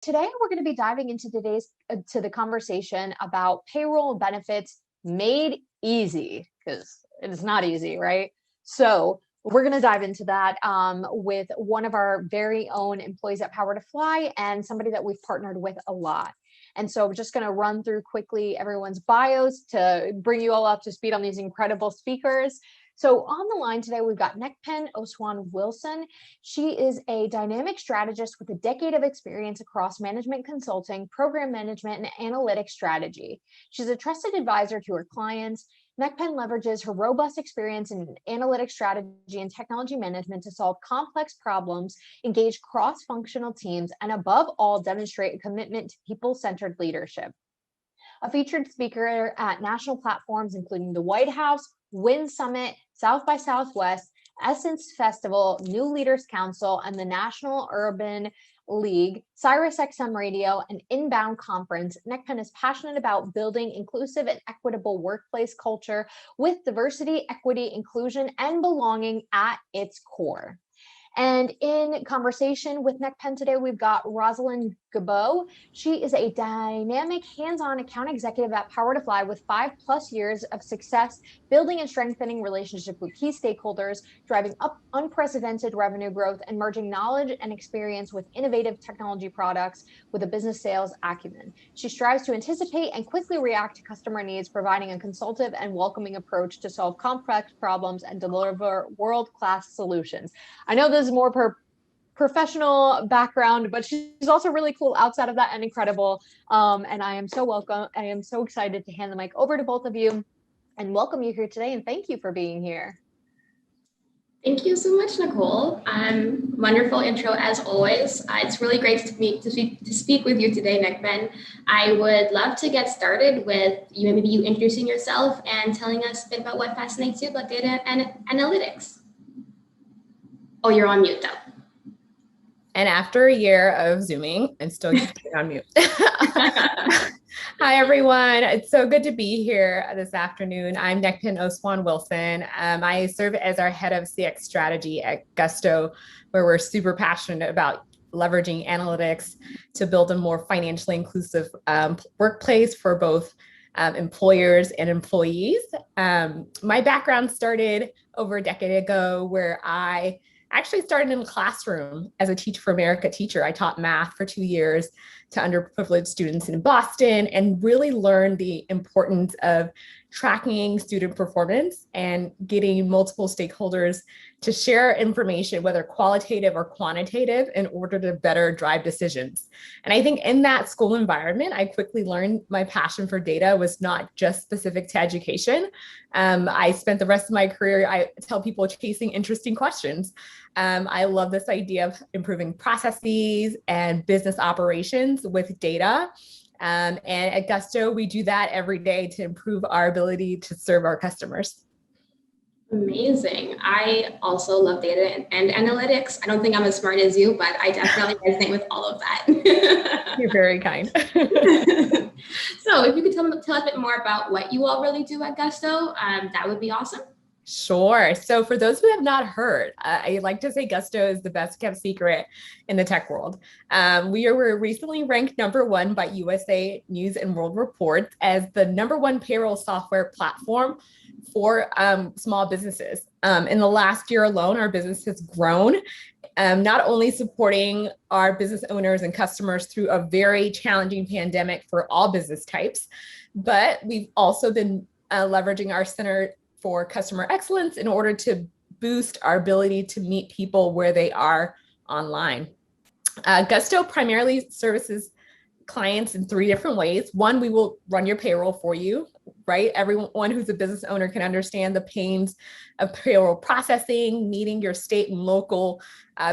Today, we're going to be diving into to the conversation about payroll benefits made easy, because it is not easy, right? So we're going to dive into that with one of our very own employees at Power to Fly and somebody that we've partnered with a lot. And so I'm just going to run through quickly everyone's bios to bring you all up to speed on these incredible speakers. So on the line today, we've got Nekpen Osuan Wilson. She is a dynamic strategist with a decade of experience across management consulting, program management, and analytics strategy. She's a trusted advisor to her clients. Nekpen leverages her robust experience in analytics strategy and technology management to solve complex problems, engage cross-functional teams, and above all, demonstrate a commitment to people-centered leadership. A featured speaker at national platforms, including the White House, Win Summit, South by Southwest, Essence Festival, New Leaders Council, and the National Urban League, SiriusXM Radio, and Inbound Conference. Nekpen is passionate about building inclusive and equitable workplace culture with diversity, equity, inclusion, and belonging at its core. And in conversation with Nekpen today, we've got Rosalind Gabo. She is a dynamic, hands-on account executive at Power to Fly with 5+ years of success building and strengthening relationships with key stakeholders, driving up unprecedented revenue growth, and merging knowledge and experience with innovative technology products with a business sales acumen. She strives to anticipate and quickly react to customer needs, providing a consultative and welcoming approach to solve complex problems and deliver world-class solutions. I know this is more professional background, but she's also really cool outside of that and incredible. And I am so excited to hand the mic over to both of you and welcome you here today. And thank you for being here. Thank you so much, Nicole. Wonderful intro as always. It's really great to speak with you today, Nekpen. I would love to get started with maybe you introducing yourself and telling us a bit about what fascinates you about data and analytics. Oh, you're on mute though. And after a year of Zooming, I'm still on mute. Hi, everyone. It's so good to be here this afternoon. I'm Nekpen Osuan Wilson. I serve as our head of CX strategy at Gusto, where we're super passionate about leveraging analytics to build a more financially inclusive workplace for both employers and employees. My background started over a decade ago, where I actually started in a classroom as a Teach for America teacher. I taught math for 2 years to underprivileged students in Boston and really learned the importance of tracking student performance and getting multiple stakeholders to share information, whether qualitative or quantitative, in order to better drive decisions. And I think in that school environment, I quickly learned my passion for data was not just specific to education. I spent the rest of my career, I tell people, chasing interesting questions. I love this idea of improving processes and business operations with data. And at Gusto, we do that every day to improve our ability to serve our customers. Amazing. I also love data and analytics. I don't think I'm as smart as you, but I definitely resonate with all of that. You're very kind. So if you could tell us a bit more about what you all really do at Gusto, that would be awesome. Sure. So for those who have not heard, I like to say Gusto is the best kept secret in the tech world. We were recently ranked #1 by USA News and World Report as the #1 payroll software platform for small businesses. In the last year alone, our business has grown, not only supporting our business owners and customers through a very challenging pandemic for all business types, but we've also been leveraging our Center for Customer Excellence in order to boost our ability to meet people where they are online. Gusto primarily services clients in 3 different ways. One, we will run your payroll for you, right? Everyone who's a business owner can understand the pains of payroll processing, meeting your state and local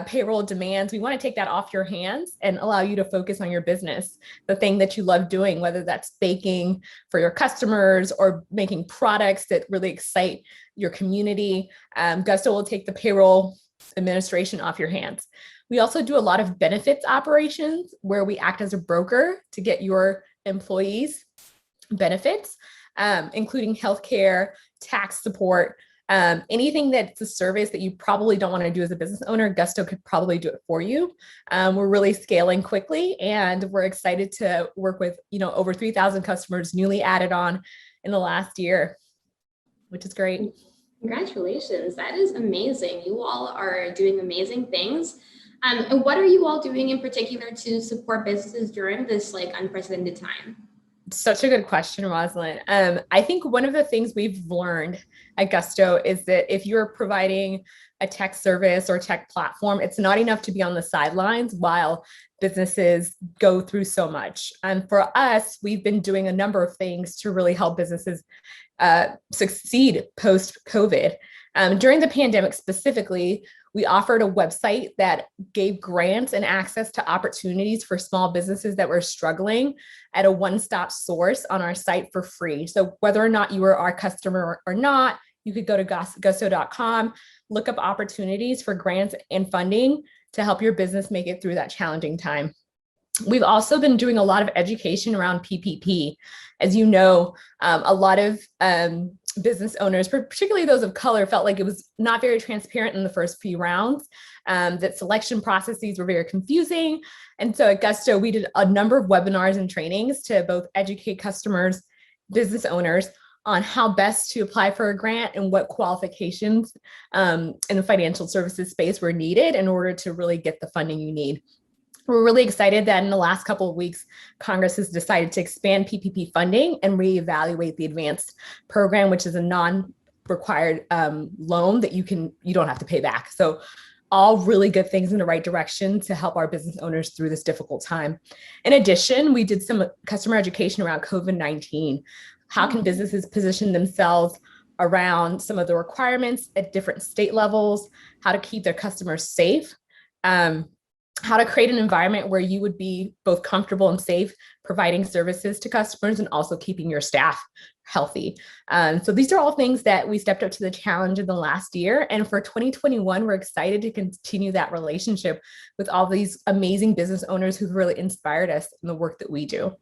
payroll demands. We want to take that off your hands and allow you to focus on your business, the thing that you love doing, whether that's baking for your customers or making products that really excite your community. Gusto will take the payroll administration off your hands. We also do a lot of benefits operations where we act as a broker to get your employees benefits, including healthcare, tax support, Anything that's a service that you probably don't want to do as a business owner, Gusto could probably do it for you. We're really scaling quickly, and we're excited to work with, over 3,000 customers newly added on in the last year, which is great. Congratulations. That is amazing. You all are doing amazing things. And what are you all doing in particular to support businesses during this unprecedented time? Such a good question, Rosalind. I think one of the things we've learned at Gusto is that if you're providing a tech service or tech platform, it's not enough to be on the sidelines while businesses go through so much. And for us, we've been doing a number of things to really help businesses succeed post-COVID. During the pandemic specifically, we offered a website that gave grants and access to opportunities for small businesses that were struggling at a one-stop source on our site for free. So whether or not you were our customer or not, you could go to gusto.com, look up opportunities for grants and funding to help your business make it through that challenging time. We've also been doing a lot of education around PPP. As you know, a lot of business owners, particularly those of color, felt like it was not very transparent in the first few rounds, that selection processes were very confusing. And so at Gusto, we did a number of webinars and trainings to both educate customers, business owners on how best to apply for a grant and what qualifications in the financial services space were needed in order to really get the funding you need. We're really excited that in the last couple of weeks, Congress has decided to expand PPP funding and reevaluate the advanced program, which is a non-required loan that you don't have to pay back. So all really good things in the right direction to help our business owners through this difficult time. In addition, we did some customer education around COVID-19. How can businesses position themselves around some of the requirements at different state levels, how to keep their customers safe, how to create an environment where you would be both comfortable and safe providing services to customers and also keeping your staff healthy. So these are all things that we stepped up to the challenge in the last year. And for 2021, we're excited to continue that relationship with all these amazing business owners who've really inspired us in the work that we do.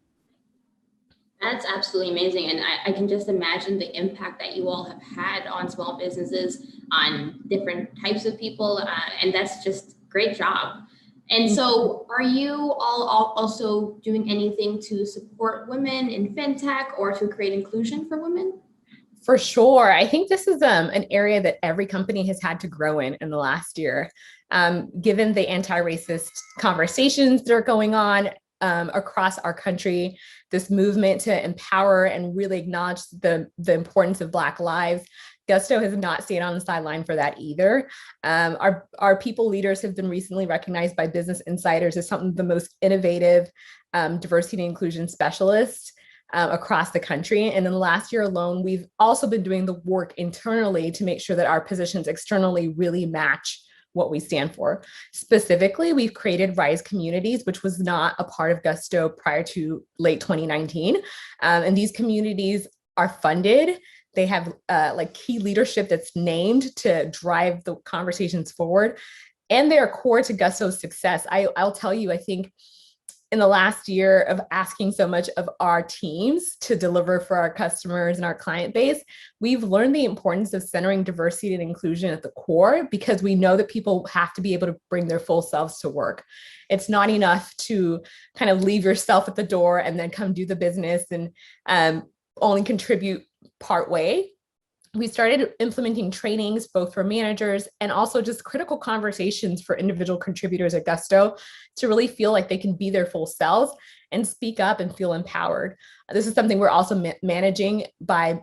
That's absolutely amazing. And I can just imagine the impact that you all have had on small businesses, on different types of people. And that's just great job. And so are you all also doing anything to support women in fintech or to create inclusion for women? For sure. I think this is an area that every company has had to grow in the last year, given the anti-racist conversations that are going on across our country, this movement to empower and really acknowledge the importance of Black lives. Gusto has not stayed on the sideline for that either. Our people leaders have been recently recognized by Business Insiders as some of the most innovative diversity and inclusion specialists across the country. And in the last year alone, we've also been doing the work internally to make sure that our positions externally really match what we stand for. Specifically, we've created Rise Communities, which was not a part of Gusto prior to late 2019. And these communities are funded. They have key leadership that's named to drive the conversations forward. And they are core to Gusto's success. I'll tell you, I think in the last year of asking so much of our teams to deliver for our customers and our client base, we've learned the importance of centering diversity and inclusion at the core, because we know that people have to be able to bring their full selves to work. It's not enough to kind of leave yourself at the door and then come do the business and only contribute part way. We started implementing trainings both for managers and also just critical conversations for individual contributors at Gusto to really feel like they can be their full selves and speak up and feel empowered. This is something we're also managing by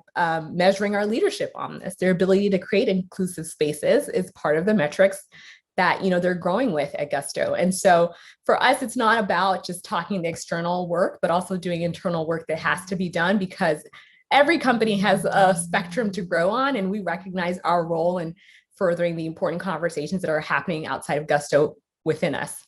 measuring our leadership on this. Their ability to create inclusive spaces is part of the metrics that they're growing with at Gusto. And so for us, it's not about just talking the external work, but also doing internal work that has to be done, because every company has a spectrum to grow on, and we recognize our role in furthering the important conversations that are happening outside of Gusto within us.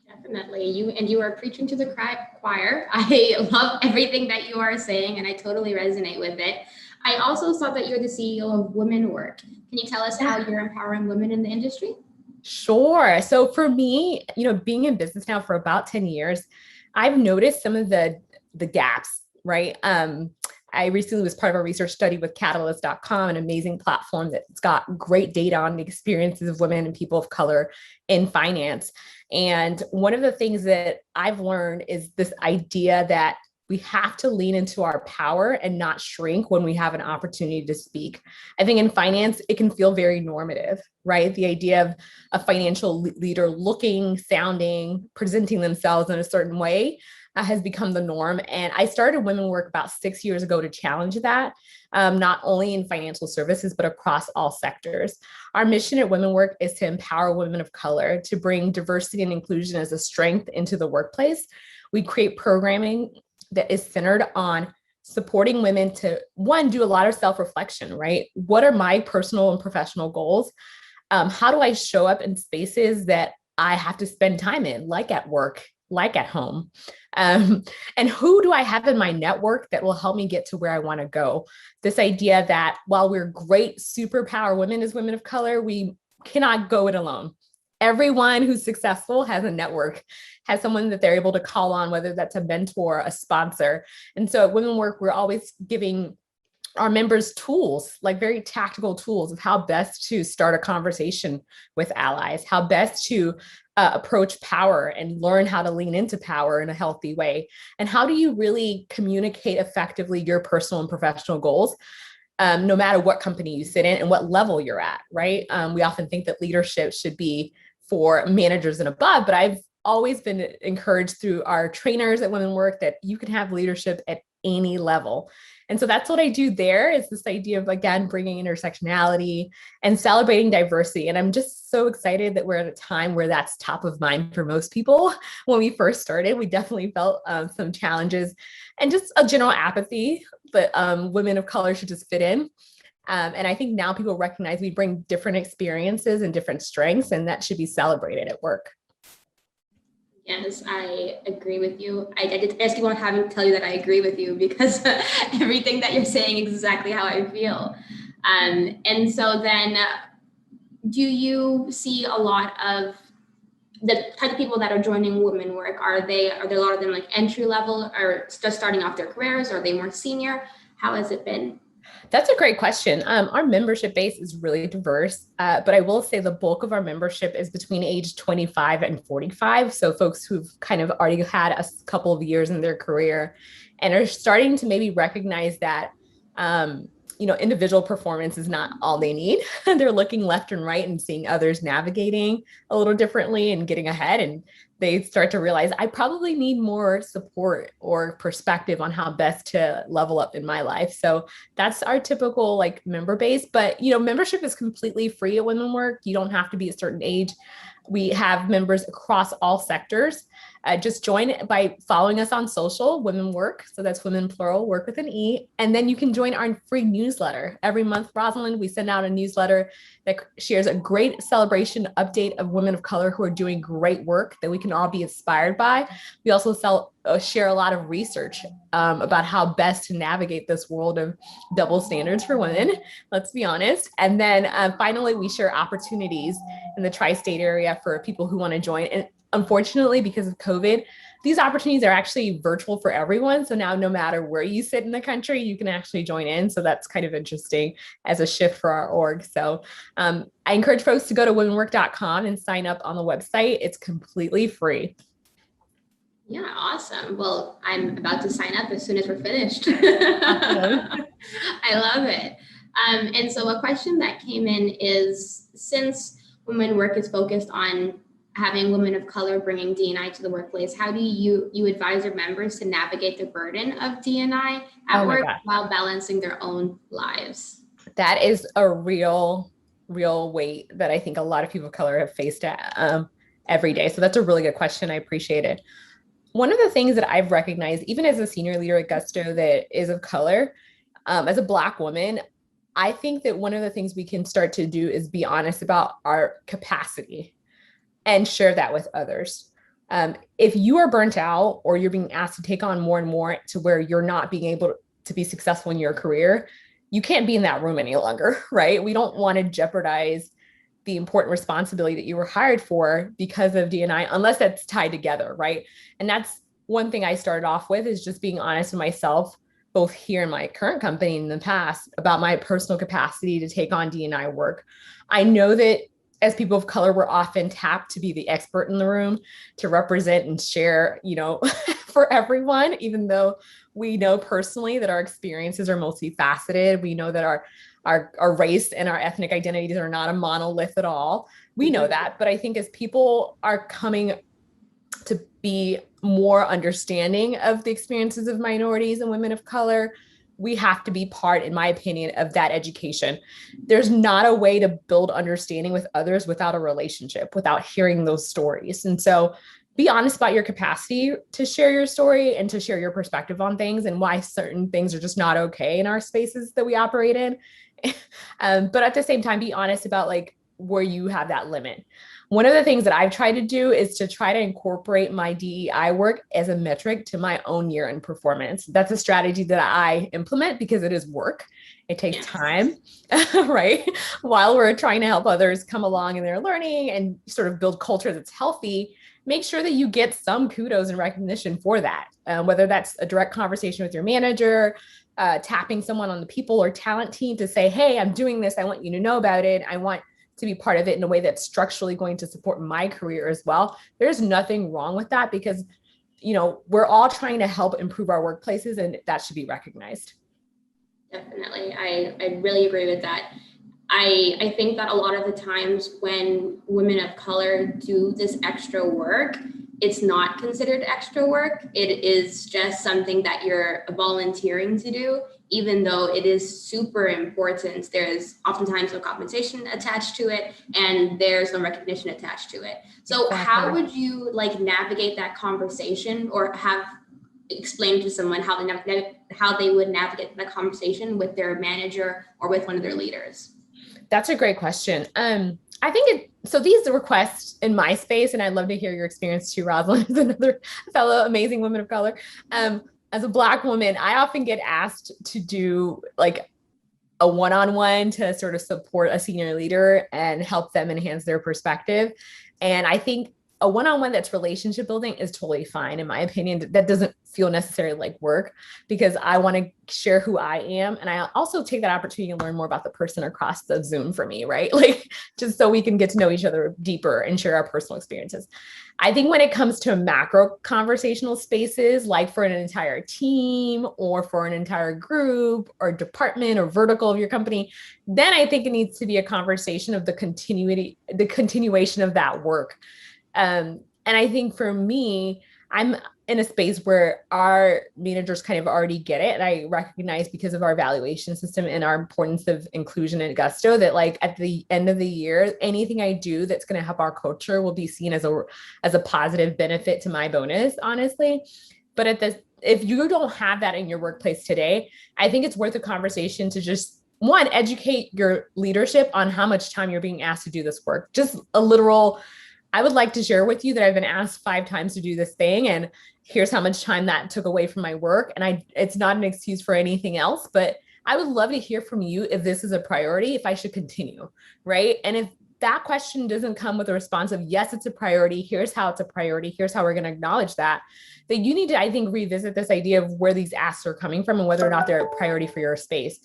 Definitely. You are preaching to the choir. I love everything that you are saying, and I totally resonate with it. I also saw that you're the CEO of WomenWerk. Can you tell us how you're empowering women in the industry? Sure. So for me, being in business now for about 10 years, I've noticed some of the gaps, right? I recently was part of a research study with Catalyst.com, an amazing platform that's got great data on the experiences of women and people of color in finance. And one of the things that I've learned is this idea that we have to lean into our power and not shrink when we have an opportunity to speak. I think in finance, it can feel very normative, right? The idea of a financial leader looking, sounding, presenting themselves in a certain way has become the norm. And I started WomenWerk about 6 years ago to challenge that, not only in financial services, but across all sectors. Our mission at WomenWerk is to empower women of color, to bring diversity and inclusion as a strength into the workplace. We create programming that is centered on supporting women to, one, do a lot of self-reflection, right? What are my personal and professional goals? How do I show up in spaces that I have to spend time in, like at work, like at home? And who do I have in my network that will help me get to where I want to go? This idea that while we're great superpower women as women of color, we cannot go it alone. Everyone who's successful has a network, has someone that they're able to call on, whether that's a mentor, a sponsor. And so at WomenWerk, we're always giving our members tools, like very tactical tools of how best to start a conversation with allies, how best to approach power and learn how to lean into power in a healthy way. And how do you really communicate effectively your personal and professional goals, no matter what company you sit in and what level you're at, right? We often think that leadership should be for managers and above, but I've always been encouraged through our trainers at WomenWerk that you can have leadership at any level. And so that's what I do there, is this idea of, again, bringing intersectionality and celebrating diversity. And I'm just so excited that we're at a time where that's top of mind for most people. When we first started, we definitely felt some challenges and just a general apathy that women of color should just fit in. And I think now people recognize we bring different experiences and different strengths, and that should be celebrated at work. Yes, I agree with you. I just keep on having to tell you that I agree with you, because everything that you're saying is exactly how I feel. And so then, do you see a lot of the type of people that are joining WomenWerk? Are there a lot of them like entry level or just starting off their careers? Are they more senior? How has it been? That's a great question. Our membership base is really diverse, but I will say the bulk of our membership is between age 25 and 45. So folks who've kind of already had a couple of years in their career and are starting to maybe recognize that, individual performance is not all they need. They're looking left and right and seeing others navigating a little differently and getting ahead. And they start to realize I probably need more support or perspective on how best to level up in my life. So that's our typical member base. But, membership is completely free at WomenWerk. You don't have to be a certain age. We have members across all sectors. Just join by following us on social, WomenWerk. So that's women plural, work with an E. And then you can join our free newsletter. Every month, Rosalind, we send out a newsletter that shares a great celebration update of women of color who are doing great work that we can all be inspired by. We also share a lot of research about how best to navigate this world of double standards for women, let's be honest. And then finally, we share opportunities in the tri-state area for people who want to join. And unfortunately, because of COVID, these opportunities are actually virtual for everyone. So now no matter where you sit in the country, you can actually join in. So that's kind of interesting as a shift for our org. So I encourage folks to go to womenwerk.com and sign up on the website. It's completely free. Yeah, awesome. Well, I'm about to sign up as soon as we're finished. I love it. And so a question that came in is, since WomenWerk is focused on having women of color bringing D&I to the workplace, how do you advise your members to navigate the burden of D&I at work while balancing their own lives? That is a real weight that I think a lot of people of color have faced every day. So that's a really good question. I appreciate it. One of the things that I've recognized, even as a senior leader at Gusto that is of color, as a Black woman, I think that one of the things we can start to do is be honest about our capacity and share that with others. If you are burnt out or you're being asked to take on more and more to where you're not being able to be successful in your career, you can't be in that room any longer, right? We don't want to jeopardize the important responsibility that you were hired for because of D&I, unless that's tied together, right? And that's one thing I started off with, is just being honest with myself both here in my current company and in the past, about my personal capacity to take on D&I work. I know that as people of color, we're often tapped to be the expert in the room, to represent and share, for everyone, even though we know personally that our experiences are multifaceted. We know that our race and our ethnic identities are not a monolith at all. We know that, but I think as people are coming to be more understanding of the experiences of minorities and women of color, we have to be part, in my opinion, of that education. There's not a way to build understanding with others without a relationship, without hearing those stories. And so be honest about your capacity to share your story and to share your perspective on things and why certain things are just not okay in our spaces that we operate in. But at the same time, be honest about like where you have that limit. One of the things that I've tried to do is to try to incorporate my DEI work as a metric to my own year-end performance. That's a strategy that I implement because it is work. It takes time, right? While we're trying to help others come along in their learning and sort of build culture that's healthy, make sure that you get some kudos and recognition for that, whether that's a direct conversation with your manager, tapping someone on the people or talent team to say, hey, I'm doing this. I want you to know about it. I want to be part of it in a way that's structurally going to support my career as well. There's nothing wrong with that because, we're all trying to help improve our workplaces and that should be recognized. Definitely. I really agree with that. I think that a lot of the times when women of color do this extra work, it's not considered extra work. It is just something that you're volunteering to do, even though it is super important. There's oftentimes no compensation attached to it and there's no recognition attached to it. So how would you navigate that conversation or have explain to someone how they would navigate the conversation with their manager or with one of their leaders? That's a great question. I think so these requests in my space, and I'd love to hear your experience too, Rosalind, as another fellow amazing woman of color. As a Black woman, I often get asked to do like a one-on-one to sort of support a senior leader and help them enhance their perspective. And I think a one-on-one that's relationship building is totally fine. In my opinion, that doesn't feel necessarily like work because I want to share who I am. And I also take that opportunity to learn more about the person across the Zoom for me, right? Like just so we can get to know each other deeper and share our personal experiences. I think when it comes to macro conversational spaces, like for an entire team or for an entire group or department or vertical of your company, then I think it needs to be a conversation of the continuation of that work. And I think for me, I'm in a space where our managers kind of already get it. And I recognize because of our evaluation system and our importance of inclusion at Gusto that like at the end of the year, anything I do that's going to help our culture will be seen as a positive benefit to my bonus, honestly. But if you don't have that in your workplace today, I think it's worth a conversation to just one, educate your leadership on how much time you're being asked to do this work. Just a literal, I would like to share with you that I've been asked 5 times to do this thing and here's how much time that took away from my work. And it's not an excuse for anything else, but I would love to hear from you if this is a priority, if I should continue, right? And if that question doesn't come with a response of, yes, it's a priority, here's how it's a priority, here's how we're going to acknowledge that, then you need to, I think, revisit this idea of where these asks are coming from and whether or not they're a priority for your space.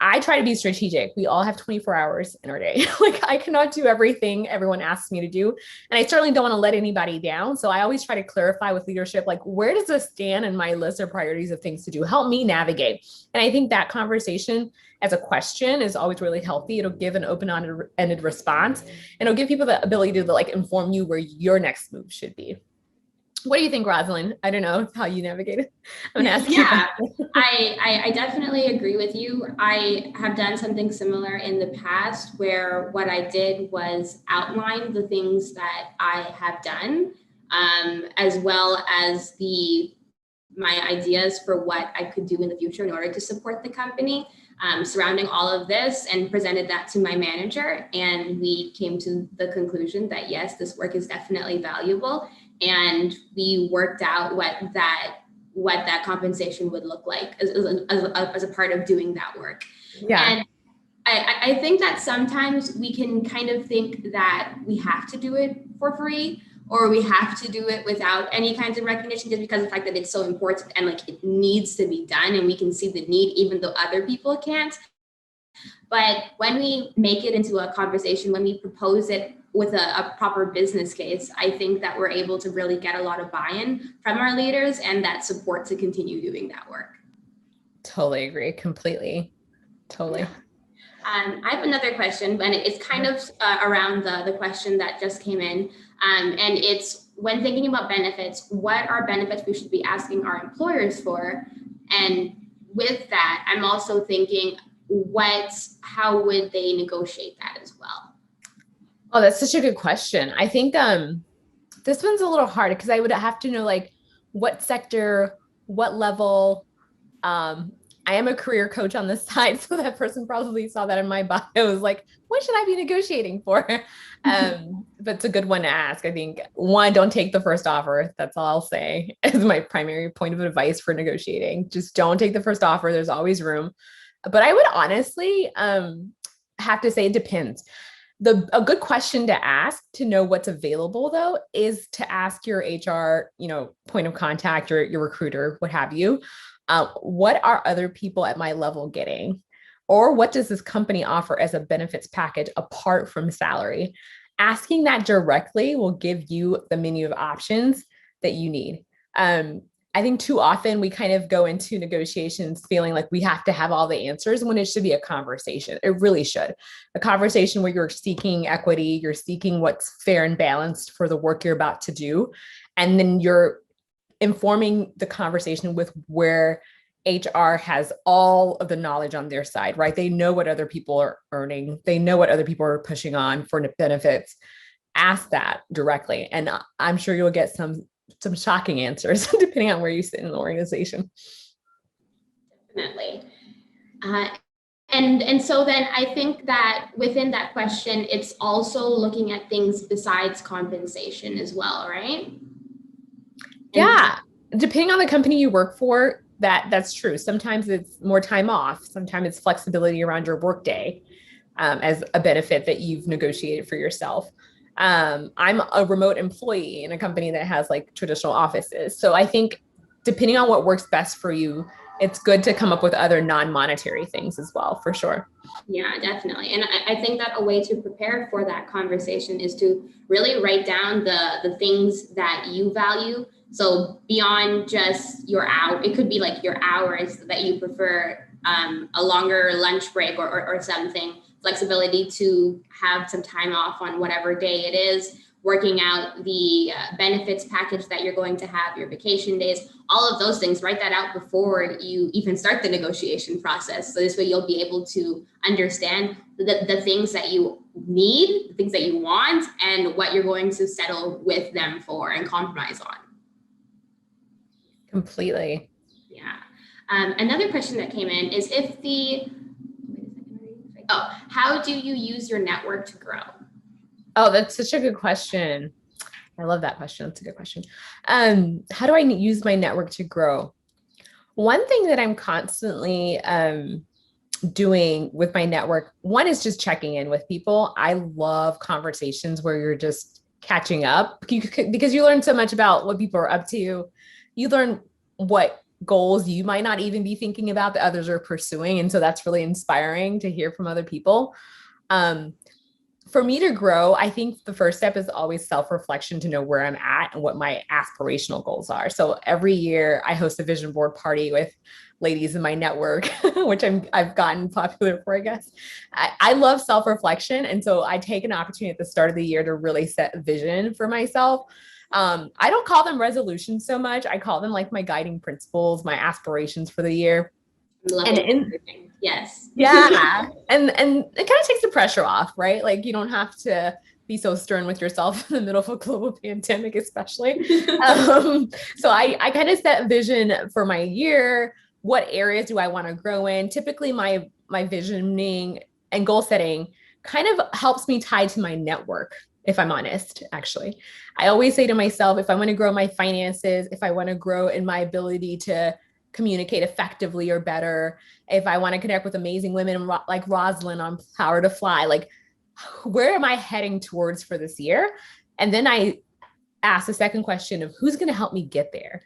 I try to be strategic. We all have 24 hours in our day. Like I cannot do everything everyone asks me to do. And I certainly don't want to let anybody down. So I always try to clarify with leadership, like where does this stand in my list of priorities of things to do? Help me navigate. And I think that conversation as a question is always really healthy. It'll give an open-ended response and it'll give people the ability to like inform you where your next move should be. What do you think, Rosalind? I don't know how you navigate it. I'm gonna ask you. I definitely agree with you. I have done something similar in the past where what I did was outline the things that I have done, as well as my ideas for what I could do in the future in order to support the company surrounding all of this, and presented that to my manager. And we came to the conclusion that yes, this work is definitely valuable. And we worked out what that compensation would look like as a part of doing that work. Yeah. And I think that sometimes we can kind of think that we have to do it for free, or we have to do it without any kinds of recognition just because of the fact that it's so important and like it needs to be done and we can see the need even though other people can't. But when we make it into a conversation, when we propose it with a proper business case, I think that we're able to really get a lot of buy-in from our leaders and that support to continue doing that work. Totally agree. Completely. Totally. Yeah. I have another question, and it's kind of around the question that just came in. And it's when thinking about benefits, what are benefits we should be asking our employers for? And with that, I'm also thinking, how would they negotiate that as well? Oh, that's such a good question. I think this one's a little hard because I would have to know like what sector, what level. I am a career coach on the side, so that person probably saw that in my bio. It was like, what should I be negotiating for? But it's a good one to ask. I think one, don't take the first offer. That's all I'll say is my primary point of advice for negotiating. Just don't take the first offer. There's always room. But I would honestly have to say it depends. A good question to ask to know what's available though is to ask your HR, point of contact or your recruiter, what have you. What are other people at my level getting? Or what does this company offer as a benefits package apart from salary? Asking that directly will give you the menu of options that you need. I think too often we kind of go into negotiations feeling like we have to have all the answers when it should be a conversation. It really should. A conversation where you're seeking equity, you're seeking what's fair and balanced for the work you're about to do. And then you're informing the conversation with where HR has all of the knowledge on their side, right? They know what other people are earning. They know what other people are pushing on for benefits. Ask that directly. And I'm sure you'll get some shocking answers depending on where you sit in the organization. Definitely. And so then I think that within that question, it's also looking at things besides compensation as well, right? Yeah. Depending on the company you work for, that's true. Sometimes it's more time off. Sometimes it's flexibility around your workday as a benefit that you've negotiated for yourself. I'm a remote employee in a company that has like traditional offices. So I think depending on what works best for you, it's good to come up with other non-monetary things as well, for sure. Yeah, definitely. And I think that a way to prepare for that conversation is to really write down the things that you value. So beyond just your hour, it could be like your hours that you prefer, a longer lunch break or something, flexibility to have some time off on whatever day it is, working out the benefits package that you're going to have, your vacation days, all of those things, write that out before you even start the negotiation process. So this way you'll be able to understand the things that you need, the things that you want, and what you're going to settle with them for and compromise on. Completely. Yeah. Another question that came in is how do you use your network to grow? Oh, that's such a good question. I love that question. That's a good question. How do I use my network to grow? One thing that I'm constantly doing with my network, one is just checking in with people. I love conversations where you're just catching up because you learn so much about what people are up to. You learn what goals you might not even be thinking about that others are pursuing. And so that's really inspiring to hear from other people. For me to grow, I think the first step is always self-reflection to know where I'm at and what my aspirational goals are. So every year I host a vision board party with ladies in my network, which I've gotten popular for, I guess. I love self-reflection. And so I take an opportunity at the start of the year to really set a vision for myself. I don't call them resolutions so much. I call them like my guiding principles, my aspirations for the year. Yes. Yeah. And it kind of takes the pressure off, right? Like you don't have to be so stern with yourself in the middle of a global pandemic, especially. So I kind of set a vision for my year. What areas do I want to grow in? Typically my visioning and goal setting kind of helps me tie to my network, if I'm honest, actually. I always say to myself, if I want to grow my finances, if I want to grow in my ability to communicate effectively or better, if I want to connect with amazing women like Rosalind on Power to Fly, like where am I heading towards for this year? And then I ask the second question of who's going to help me get there?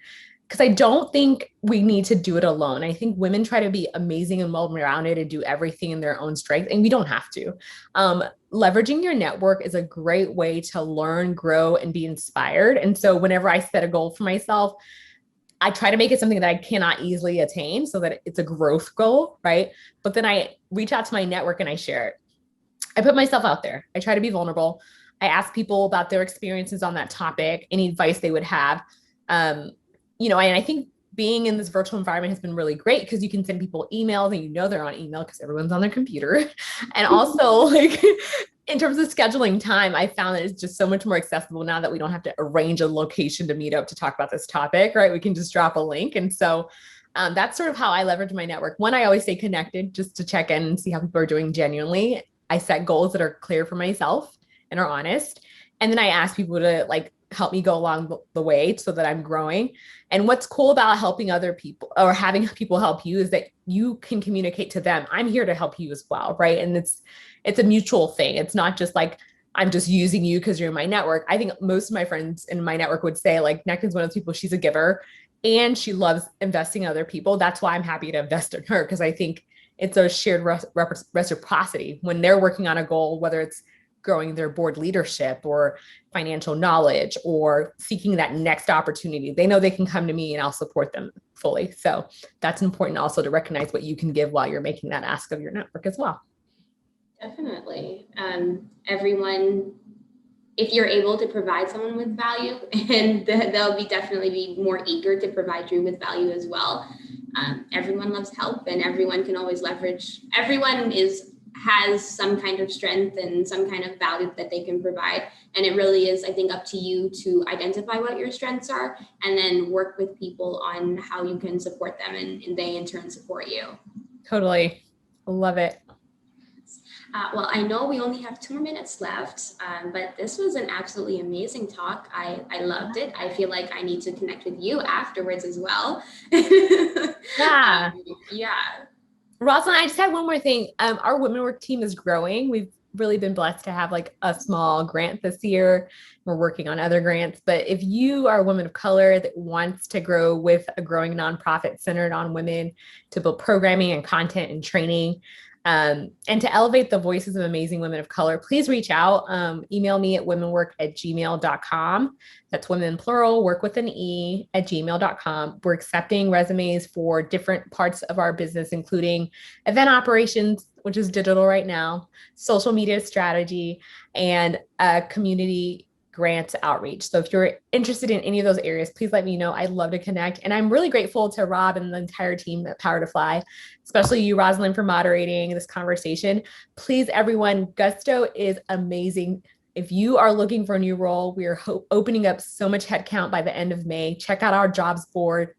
Because I don't think we need to do it alone. I think women try to be amazing and well-rounded and do everything in their own strength, and we don't have to. Leveraging your network is a great way to learn, grow, and be inspired. And so whenever I set a goal for myself, I try to make it something that I cannot easily attain so that it's a growth goal, right? But then I reach out to my network and I share it. I put myself out there. I try to be vulnerable. I ask people about their experiences on that topic, any advice they would have. And I think being in this virtual environment has been really great because you can send people emails and they're on email because everyone's on their computer. And also like in terms of scheduling time, I found that it's just so much more accessible now that we don't have to arrange a location to meet up to talk about this topic, right? We can just drop a link. And so that's sort of how I leverage my network. One, I always stay connected just to check in and see how people are doing genuinely. I set goals that are clear for myself and are honest. And then I ask people to like help me go along the way so that I'm growing. And what's cool about helping other people or having people help you is that you can communicate to them, I'm here to help you as well, right? And it's a mutual thing. It's not just like, I'm just using you because you're in my network. I think most of my friends in my network would say like Nekpen's one of those people, she's a giver and she loves investing in other people. That's why I'm happy to invest in her, because I think it's a shared reciprocity when they're working on a goal, whether it's growing their board leadership or financial knowledge or seeking that next opportunity. They know they can come to me and I'll support them fully. So that's important also to recognize what you can give while you're making that ask of your network as well. Definitely. Everyone, if you're able to provide someone with value, and they'll definitely be more eager to provide you with value as well. Everyone loves help and everyone can always leverage. Everyone has some kind of strength and some kind of value that they can provide. And it really is, I think, up to you to identify what your strengths are and then work with people on how you can support them and they in turn support you. Totally. Love it. Well, I know we only have 2 more minutes left, but this was an absolutely amazing talk. I loved it. I feel like I need to connect with you afterwards as well. Yeah. Yeah. Rosalind, I just had one more thing. Our WomenWerk team is growing. We've really been blessed to have like a small grant this year. We're working on other grants, but if you are a woman of color that wants to grow with a growing nonprofit centered on women to build programming and content and training, and to elevate the voices of amazing women of color, please reach out. Email me at womenwerk@gmail.com. That's women plural, work with an E @gmail.com. We're accepting resumes for different parts of our business, including event operations, which is digital right now, social media strategy, and community grant outreach. So if you're interested in any of those areas, please let me know. I'd love to connect. And I'm really grateful to Rob and the entire team at Power to Fly, especially you, Rosalind, for moderating this conversation. Please, everyone, Gusto is amazing. If you are looking for a new role, we are opening up so much headcount by the end of May. Check out our jobs board,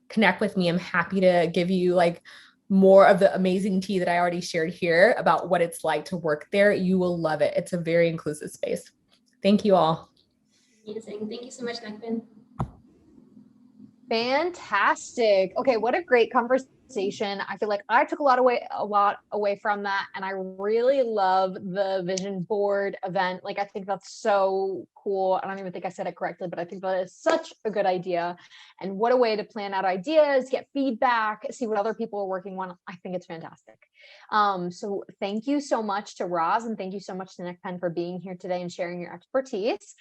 connect with me. I'm happy to give you like more of the amazing tea that I already shared here about what it's like to work there. You will love it. It's a very inclusive space. Thank you all. Amazing. Thank you so much, Nekpen. Fantastic. Okay, what a great conversation. I feel like I took a lot away from that, and I really love the vision board event. Like, I think that's so cool. I don't even think I said it correctly, but I think that is such a good idea. And what a way to plan out ideas, get feedback, see what other people are working on. I think it's fantastic. So thank you so much to Roz, and thank you so much to Nekpen for being here today and sharing your expertise.